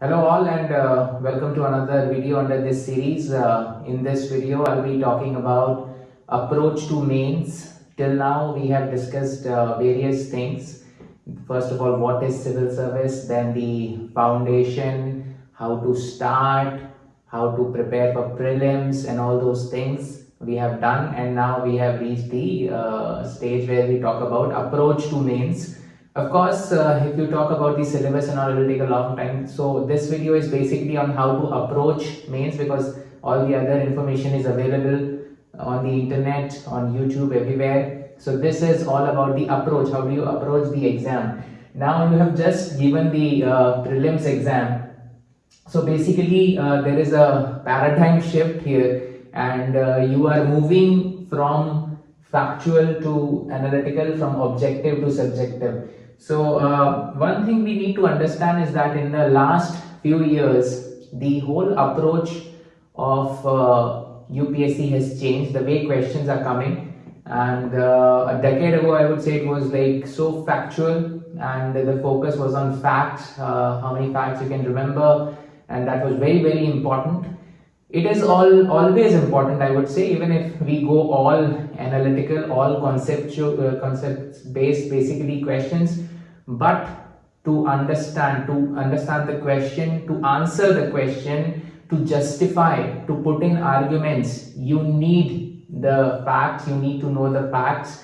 Hello all and welcome to another video under this series. In this video I'll be talking about approach to mains. Till now we have discussed various things. First of all, what is civil service, then the foundation, how to start, how to prepare for prelims and all those things we have done, and now we have reached the stage where we talk about approach to mains. Of course, if you talk about the syllabus and all, it will take a long time. So this video is basically on how to approach mains, because all the other information is available on the internet, on YouTube, everywhere. So this is all about the approach. How do you approach the exam? Now you have just given the prelims exam. So basically there is a paradigm shift here, and you are moving from factual to analytical, from objective to subjective. So one thing we need to understand is that in the last few years, the whole approach of UPSC has changed. The way questions are coming, and a decade ago, I would say it was like so factual, and the focus was on facts, how many facts you can remember, and that was very important. It is always important, I would say, even if we go all analytical, all conceptual, concepts based basically questions. But to understand the question, to answer the question, to justify, to put in arguments, you need the facts, you need to know the facts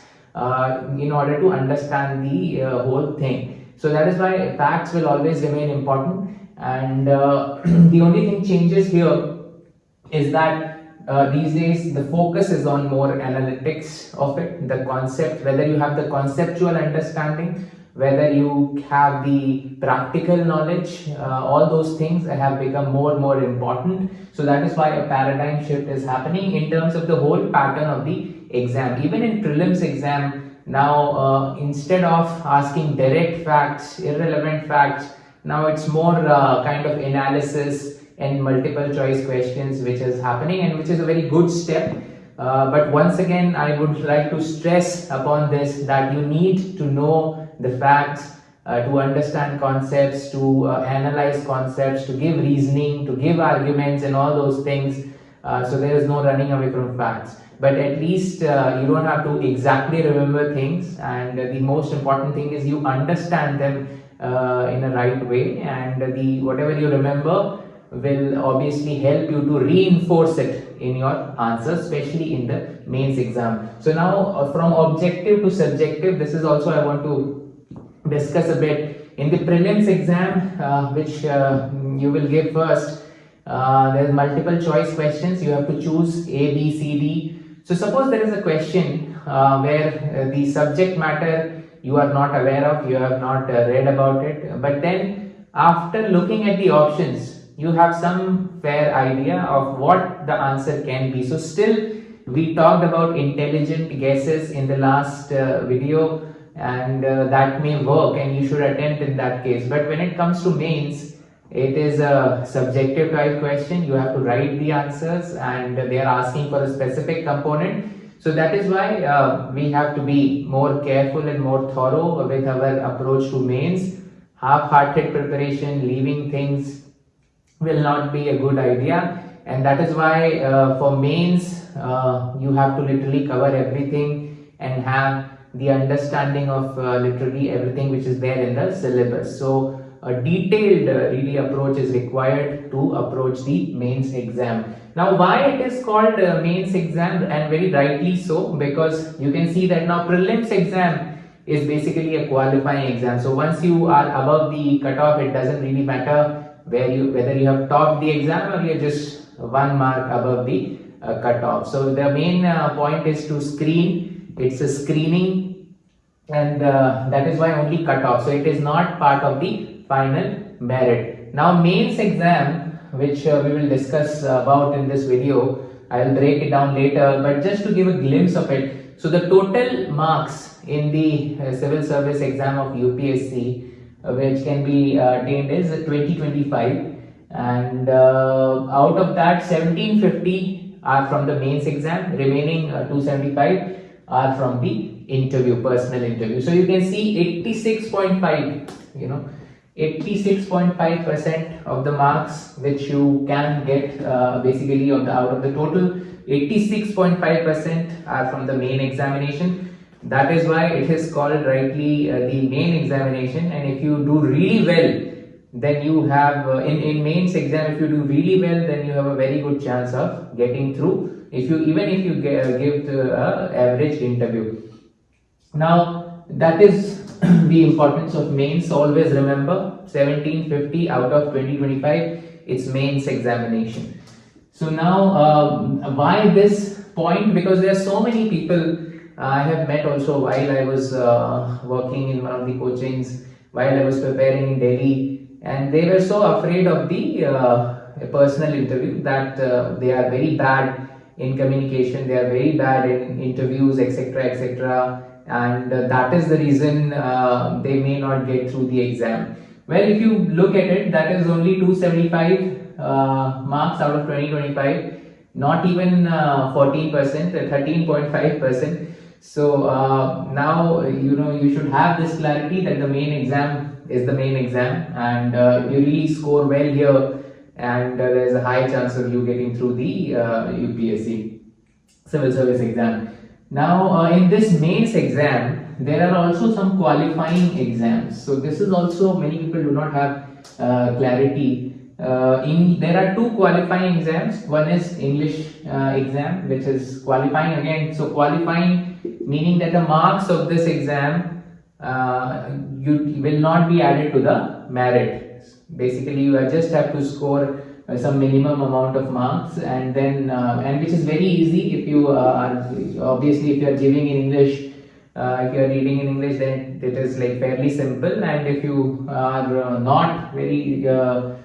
in order to understand the whole thing. So that is why facts will always remain important, and the only thing changes here is that these days the focus is on more analytics of it, the concept, whether you have the conceptual understanding, whether you have the practical knowledge, all those things have become more and more important. So that is why a paradigm shift is happening in terms of the whole pattern of the exam. Even in prelims exam now, instead of asking direct facts, irrelevant facts, now it's more kind of analysis and multiple choice questions which is happening, and which is a very good step. But once again, I would like to stress upon this, that you need to know the facts, to understand concepts, to analyze concepts, to give reasoning, to give arguments and all those things. So there is no running away from facts, but at least you don't have to exactly remember things, and the most important thing is you understand them in a right way, and the whatever you remember will obviously help you to reinforce it in your answers, especially in the mains exam. So now from objective to subjective, this is also I want to discuss a bit. In the prelims exam, which you will give first, there's multiple choice questions. You have to choose A, B, C, D. So suppose there is a question where the subject matter you are not aware of, you have not read about it, but then after looking at the options, you have some fair idea of what the answer can be. So still we talked about intelligent guesses in the last video, and that may work and you should attempt in that case. But when it comes to mains, it is a subjective type question. You have to write the answers, and they are asking for a specific component. So that is why we have to be more careful and more thorough with our approach to mains. Half-hearted preparation, leaving things, will not be a good idea, and that is why for mains you have to literally cover everything and have the understanding of literally everything which is there in the syllabus. So a detailed really approach is required to approach the mains exam. Now why it is called mains exam, and very rightly so, because you can see that now prelims exam is basically a qualifying exam. So once you are above the cutoff, it doesn't really matter whether you have topped the exam or you're just 1 mark above the cutoff. So the main point is to screen. It's a screening, and that is why only cutoff. So it is not part of the final merit. Now mains exam, which we will discuss about in this video, I will break it down later, but just to give a glimpse of it. So the total marks in the civil service exam of UPSC which can be attained is 2025, and out of that 1750 are from the mains exam, remaining 275 are from the interview, personal interview. So you can see 86.5, 86.5% of the marks which you can get basically out of the total, 86.5% are from the main examination. That is why it is called rightly the main examination. And if you do really well, then you have in mains exam, if you do really well, then you have a very good chance of getting through, if you give the average interview. Now that is the importance of mains. Always remember, 1750 out of 2025, it's mains examination. So now why this point? Because there are so many people I have met also while I was working in one of the coachings, while I was preparing in Delhi, and they were so afraid of the personal interview that they are very bad in communication, they are very bad in interviews, etc., etc., and that is the reason they may not get through the exam. Well, if you look at it, that is only 275 marks out of 2025, not even 14%, 13.5%. So now you should have this clarity that the main exam is the main exam, and if you really score well here, and there is a high chance of you getting through the UPSC civil service exam. Now in this mains exam, there are also some qualifying exams. So this is also, many people do not have clarity. There are two qualifying exams. One is English exam, which is qualifying again. So qualifying meaning that the marks of this exam you will not be added to the merit. Basically, you just have to score some minimum amount of marks, and then and which is very easy if you are, obviously, if you are giving in English. If you are reading in English, then it is like fairly simple, and if you are not very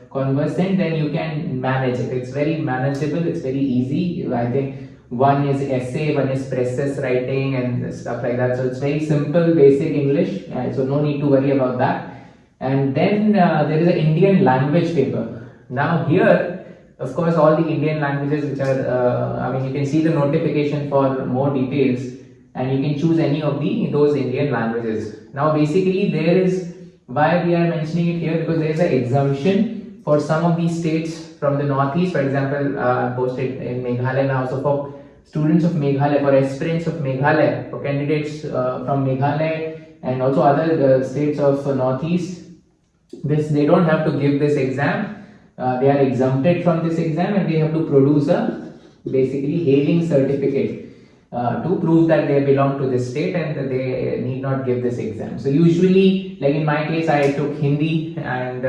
conversant, then you can manage it. It's very manageable, it's very easy. I think one is essay, one is preface writing and stuff like that. So it's very simple, basic English, so no need to worry about that. And then there is an Indian language paper. Now here, of course, all the Indian languages which are, you can see the notification for more details, and you can choose any of those Indian languages. Now basically there is, why we are mentioning it here, because there is an exemption for some of these states from the northeast. For example, posted in Meghalaya now. So for students of Meghalaya, for aspirants of Meghalaya, for candidates from Meghalaya and also other states of northeast, they don't have to give this exam. They are exempted from this exam, and they have to produce a basically hailing certificate to prove that they belong to this state and that they need not give this exam. So usually, like in my case, I took Hindi, and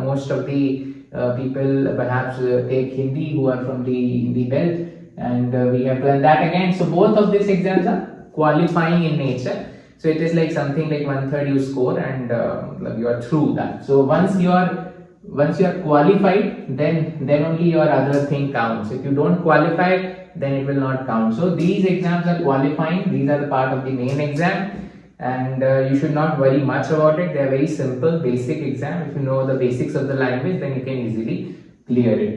most of the people perhaps take Hindi who are from the Hindi belt, and we have done that again. So both of these exams are qualifying in nature. So it is like something like 1/3 you score, and you are through that. So once you are qualified, then only your other thing counts. If you don't qualify, then it will not count. So these exams are qualifying. These are the part of the main exam, and you should not worry much about it. They are very simple, basic exam. If you know the basics of the language, then you can easily clear it.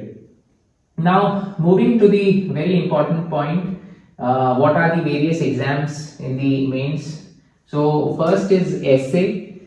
Now moving to the very important point, what are the various exams in the mains? So first is essay,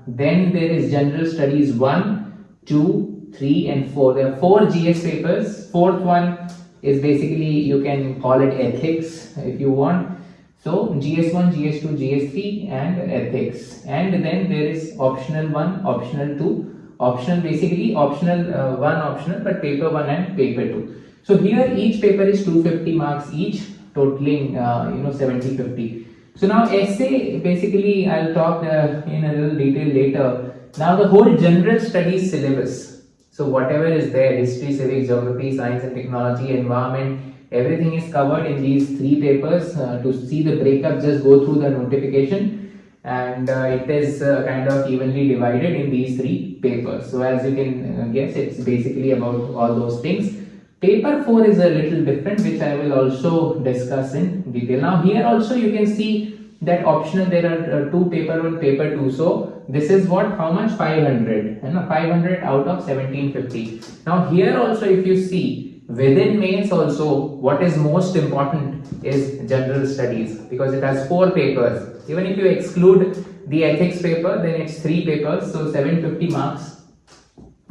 then there is general studies 1, 2, 3 and 4. There are 4 GS papers. Fourth one is basically, you can call it ethics if you want. So GS1, GS2, GS3 and ethics. And then there is optional 1, optional 2, optional, basically optional 1 optional, but paper 1 and paper 2. So here each paper is 250 marks each, totaling 70-50. So now essay, basically I'll talk in a little detail later. Now the whole general studies syllabus, so whatever is there, history, civics, geography, science and technology, environment, everything is covered in these 3 papers. To see the breakup, just go through the notification, and it is kind of evenly divided in these 3 papers. So as you can guess, it's basically about all those things. Paper 4 is a little different, which I will also discuss in detail. Now here also you can see that optional, there are 2 paper 1, paper 2. So this is what, how much? 500, 500 out of 1750. Now here also, if you see within mains also, what is most important is general studies, because it has 4 papers. Even if you exclude the ethics paper, then it's 3 papers, so 750 marks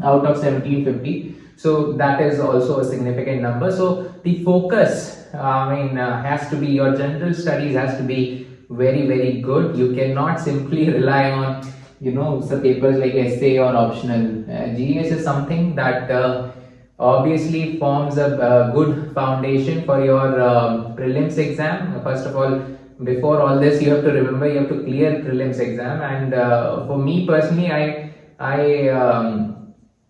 out of 1750. So that is also a significant number. So the focus, has to be, your general studies has to be very, very good. You cannot simply rely on, some papers like essay or optional. GS is something that obviously forms a good foundation for your prelims exam. First of all, before all this, you have to remember you have to clear prelims exam. And for me personally, I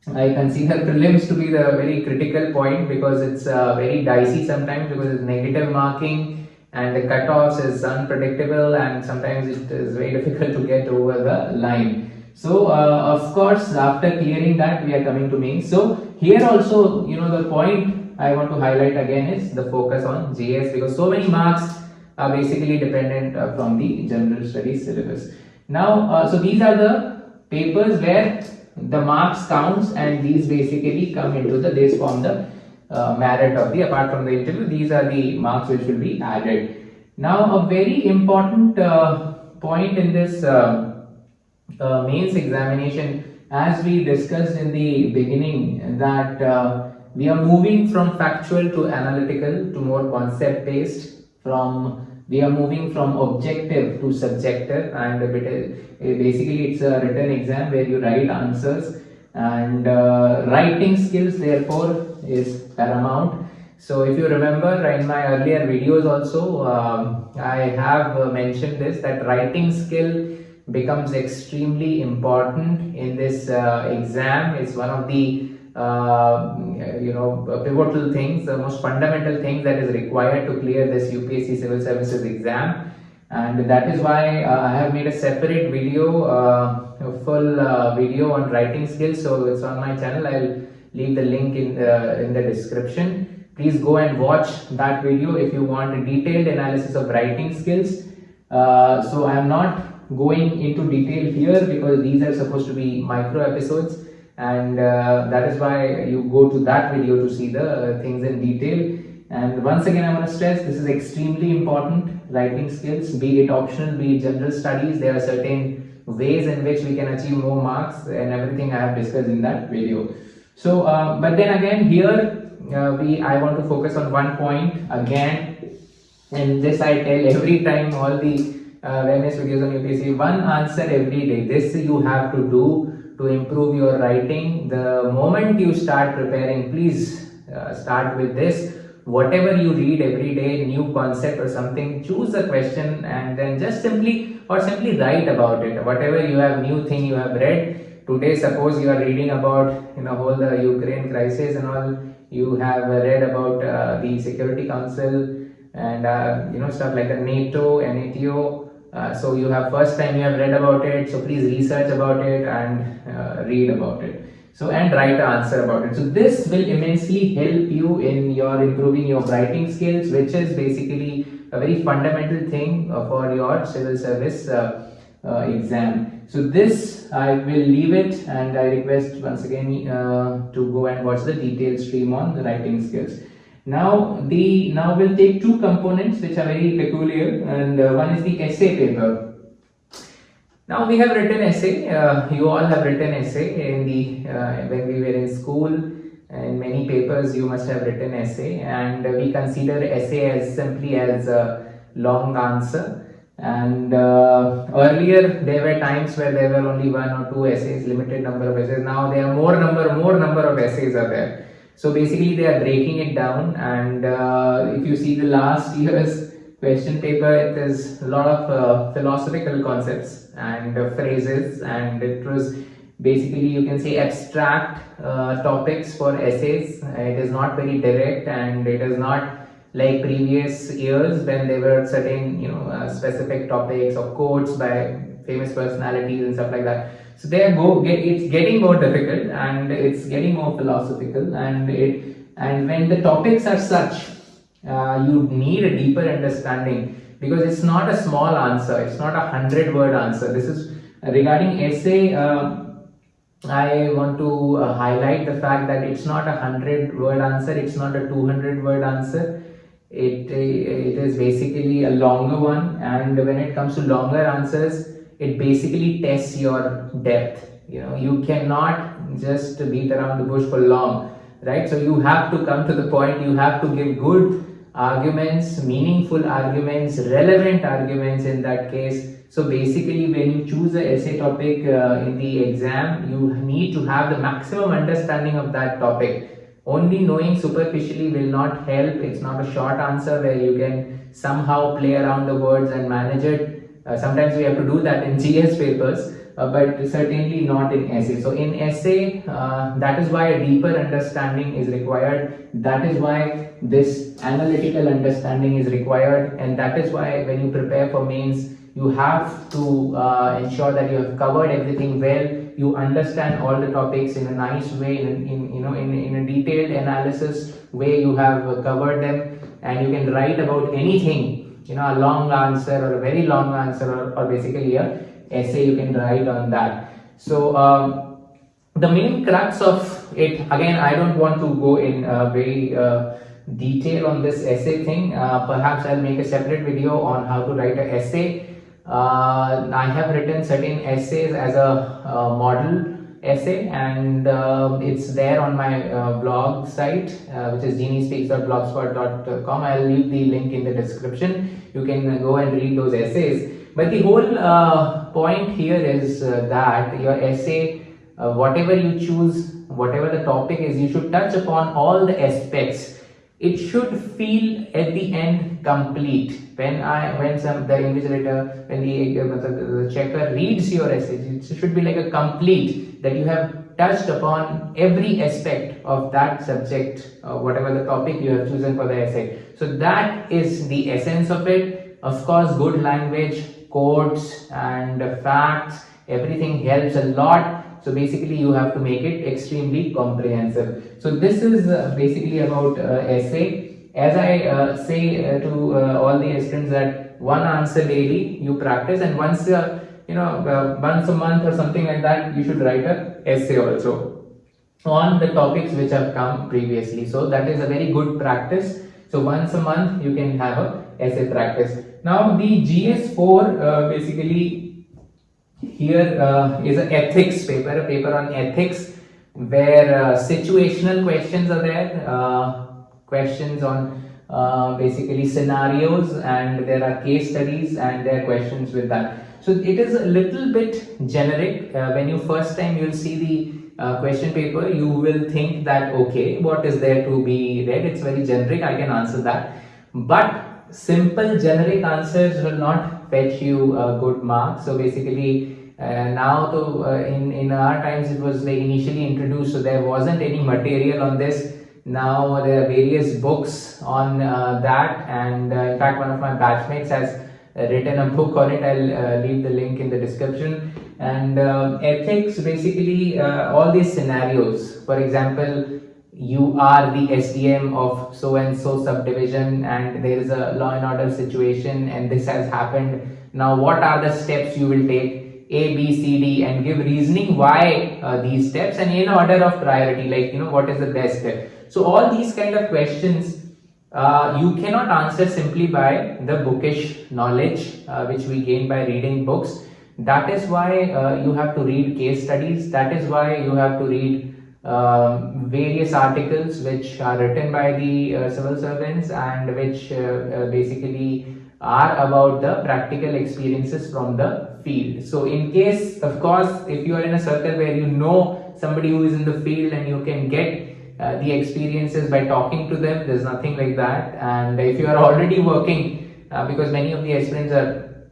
consider prelims to be the very critical point, because it's very dicey sometimes, because it's negative marking and the cutoffs is unpredictable, and sometimes it is very difficult to get over the line. So of course, after clearing that, we are coming to mains. So here also, the point I want to highlight again is the focus on JS, because so many marks are basically dependent from the general studies syllabus. Now, so these are the papers where the marks counts, and these basically come into this form the merit of the, apart from the interview, these are the marks which will be added. Now, a very important point in this mains examination, as we discussed in the beginning, that we are moving from factual to analytical to more concept based, we are moving from objective to subjective, and basically it's a written exam where you write answers, and writing skills therefore is paramount. So if you remember in my earlier videos also, I have mentioned this, that writing skill becomes extremely important in this exam. It's one of the pivotal things, the most fundamental things that is required to clear this UPSC Civil Services exam. And that is why I have made a separate video, a full video on writing skills. So it's on my channel. I'll leave the link in the description. Please go and watch that video if you want a detailed analysis of writing skills. So I am not going into detail here, because these are supposed to be micro episodes, and that is why you go to that video to see the things in detail. And once again, I want to stress, this is extremely important, writing skills, be it optional, be it general studies. There are certain ways in which we can achieve more marks, and everything I have discussed in that video. So but then again, here I want to focus on one point again, and this I tell every time, all the awareness videos on UPSC, one answer every day. This you have to do to improve your writing. The moment you start preparing, please start with this. Whatever you read every day, new concept or something, choose a question and then just simply write about it. Whatever you have, new thing you have read today, suppose you are reading about whole the Ukraine crisis and all, you have read about the Security Council and stuff like the NATO and NATO. So you have first time you have read about it, so please research about it and read about it. So and write an answer about it. So this will immensely help you in your improving your writing skills, which is basically a very fundamental thing for your civil service exam. So this I will leave it, and I request once again to go and watch the detailed stream on the writing skills. Now we'll take two components which are very peculiar, and one is the essay paper. Now we have written essay. You all have written essay in the when we were in school. In many papers you must have written essay, and we consider essay as simply as a long answer. And earlier there were times where there were only one or two essays, limited number of essays. Now there are more number of essays are there. So basically they are breaking it down, and if you see the last year's question paper, it is a lot of philosophical concepts and phrases, and it was basically, you can say, abstract topics for essays. It is not very direct, and it is not like previous years when there were certain specific topics or quotes by famous personalities and stuff like that. So it's getting more difficult, and it's getting more philosophical, and when the topics are such, you need a deeper understanding, because it's not a small answer, it's not a 100-word answer. This is regarding essay. I want to highlight the fact that it's not a 100-word answer, it's not a 200-word answer. It is basically a longer one, and when it comes to longer answers, it basically tests your depth. You cannot just beat around the bush for long, right? So you have to come to the point. You have to give good arguments, meaningful arguments, relevant arguments in that case. So basically, when you choose a essay topic in the exam, you need to have the maximum understanding of that topic. Only knowing superficially will not help. It's not a short answer where you can somehow play around the words and manage it. Sometimes we have to do that in GS papers, but certainly not in essay. So in essay, that is why a deeper understanding is required. That is why this analytical understanding is required, and that is why when you prepare for mains, you have to ensure that you have covered everything well. You understand all the topics in a nice way, in a detailed analysis way. You have covered them, and you can write about anything. A long answer or a very long answer, or basically a essay you can write on that. So the main crux of it, again, I don't want to go in very detail on this essay thing. Perhaps I'll make a separate video on how to write an essay. I have written certain essays as a model essay, and it's there on my blog site, which is geniespeaks.blogspot.com. I'll leave the link in the description. You can go and read those essays. But the whole point here is that your essay, whatever you choose, whatever the topic is, you should touch upon all the aspects. It should feel at the end complete. When the invigilator, when the checker reads your essay, it should be like a complete, that you have touched upon every aspect of that subject, whatever the topic you have chosen for the essay. So that is the essence of it. Of course, good language, quotes and facts, everything helps a lot. So basically you have to make it extremely comprehensive. So this is basically about essay. As I say to all the aspirants, that one answer daily you practice, and once once a month or something like that, you should write an essay also on the topics which have come previously. So that is a very good practice. So once a month you can have a essay practice. Now the GS4 basically here is an ethics paper, a paper on ethics, where situational questions are there, questions on basically scenarios, and there are case studies, and there are questions with that. So it is a little bit generic. When you first time you'll see the question paper, you will think that okay, what is there to be read? It's very generic, I can answer that. But simple generic answers will not fetch you good marks. So basically now in our times it was like initially introduced, so there wasn't any material on this. Now there are various books on that, and in fact one of my batchmates has written a book on it. I'll leave the link in the description. And ethics, basically all these scenarios. For example, you are the SDM of so and so subdivision, and there is a law and order situation, and this has happened. Now what are the steps you will take? A, B, C, D, and give reasoning why these steps, and in order of priority, like what is the best step. So all these kind of questions you cannot answer simply by the bookish knowledge which we gain by reading books. That is why you have to read case studies. That is why you have to read various articles which are written by the civil servants, and which basically are about the practical experiences from the field. So in case, of course, if you are in a circle where you know somebody who is in the field and you can get the experiences by talking to them, there's nothing like that. And if you are already working, because many of the aspirants are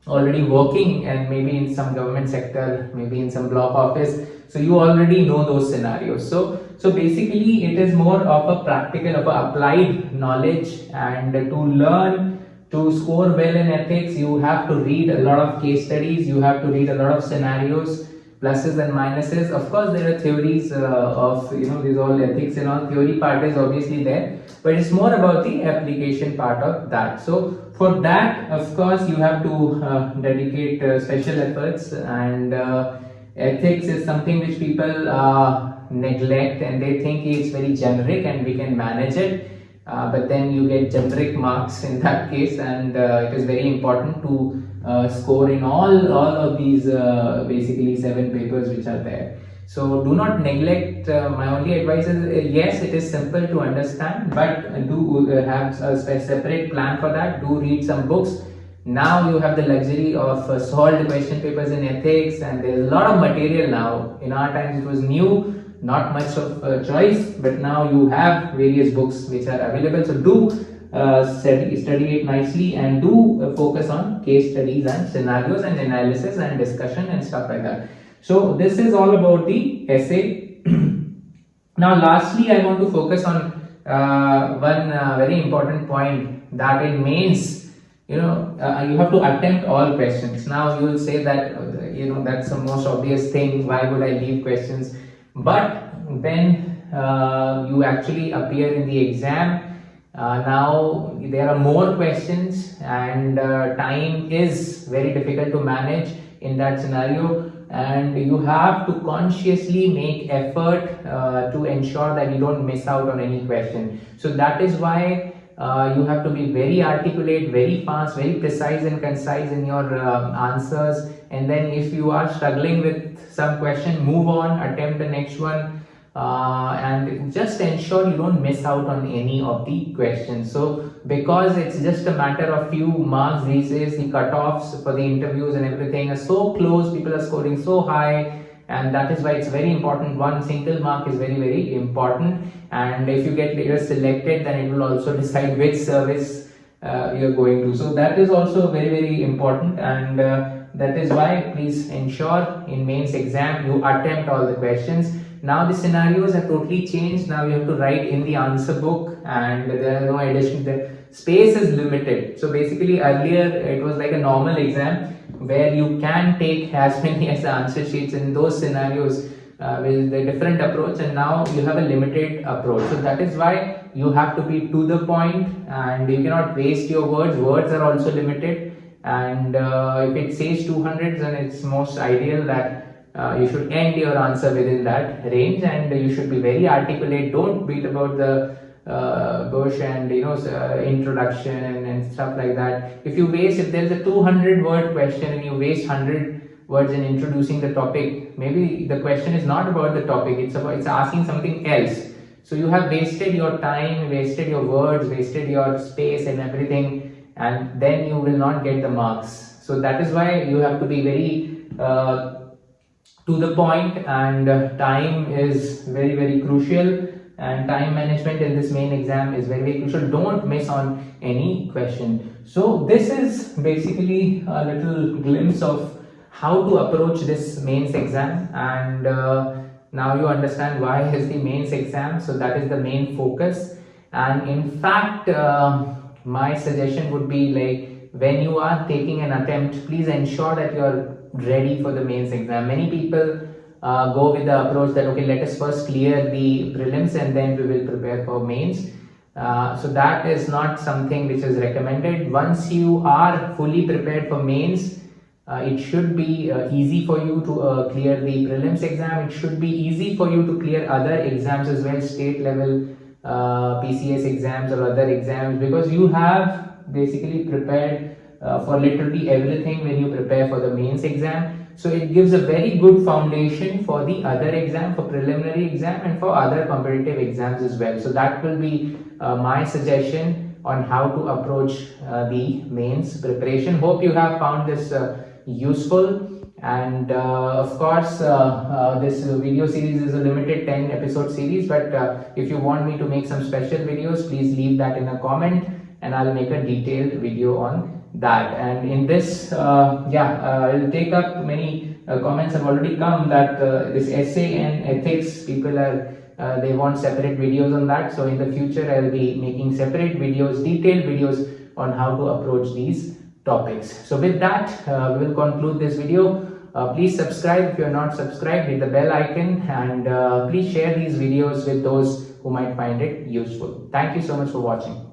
already working, and maybe in some government sector, maybe in some block office, so you already know those scenarios. So basically it is more of a practical, of a applied knowledge. And to learn to score well in ethics, you have to read a lot of case studies, you have to read a lot of scenarios, pluses and minuses. Of course there are theories of these all ethics, and all theory part is obviously there, but it's more about the application part of that. So for that, of course, you have to dedicate special efforts. And ethics is something which people neglect, and they think it's very generic and we can manage it, but then you get generic marks in that case. And it is very important to score in all of these basically 7 papers which are there. So do not neglect. My only advice is yes, it is simple to understand, but do have a separate plan for that. Do read some books. Now you have the luxury of solved question papers in ethics, and there's a lot of material now. In our times it was new, not much of choice, but now you have various books which are available. So do study it nicely, and do focus on case studies and scenarios and analysis and discussion and stuff like that. So this is all about the essay. Now lastly, I want to focus on one very important point, that in mains, you have to attempt all questions. Now you will say that that's the most obvious thing, why would I leave questions? But when you actually appear in the exam, now there are more questions, and time is very difficult to manage in that scenario, and you have to consciously make effort to ensure that you don't miss out on any question. So that is why you have to be very articulate, very fast, very precise and concise in your answers. And then if you are struggling with some question, move on, attempt the next one, and just ensure you don't miss out on any of the questions. So because it's just a matter of few marks these days, the cutoffs for the interviews and everything are so close, people are scoring so high, and that is why it's very important. One single mark is very, very important, and if you get later selected, then it will also decide which service you're going to. So that is also very, very important, and that is why please ensure in mains exam you attempt all the questions. Now the scenarios have totally changed. Now you have to write in the answer book, and there are no addition. The space is limited. So basically earlier it was like a normal exam where you can take as many as the answer sheets in those scenarios with a different approach, and now you have a limited approach. So that is why you have to be to the point, and you cannot waste your words. Words are also limited, and if it says 200, then it's most ideal that you should end your answer within that range, and you should be very articulate. Don't beat about the bush and introduction and stuff like that. If there is a 200-word question and you waste 100 words in introducing the topic, maybe the question is not about the topic, it's asking something else. So you have wasted your time, wasted your words, wasted your space and everything, and then you will not get the marks. So that is why you have to be very to the point, and time is very, very crucial, and time management in this main exam is very, very crucial. Don't miss on any question. So this is basically a little glimpse of how to approach this mains exam, and now you understand why is the mains exam. So that is the main focus, and in fact my suggestion would be, like, when you are taking an attempt, please ensure that you are ready for the mains exam. Many people go with the approach that, okay, let us first clear the prelims and then we will prepare for mains. So that is not something which is recommended. Once you are fully prepared for mains, it should be easy for you to clear the prelims exam. It should be easy for you to clear other exams as well, state level PCS exams or other exams, because you have basically prepared for literally everything when you prepare for the mains exam. So it gives a very good foundation for the other exam, for preliminary exam and for other competitive exams as well. So that will be my suggestion on how to approach the mains preparation. Hope you have found this useful, and of course this video series is a limited 10 episode series, but if you want me to make some special videos, please leave that in a comment and I'll make a detailed video on that. And in this I'll take up many comments have already come that this essay and ethics, people are they want separate videos on that. So in the future I'll be making separate videos, detailed videos on how to approach these topics. So with that we will conclude this video. Please subscribe if you are not subscribed, hit the bell icon, and please share these videos with those who might find it useful. Thank you so much for watching.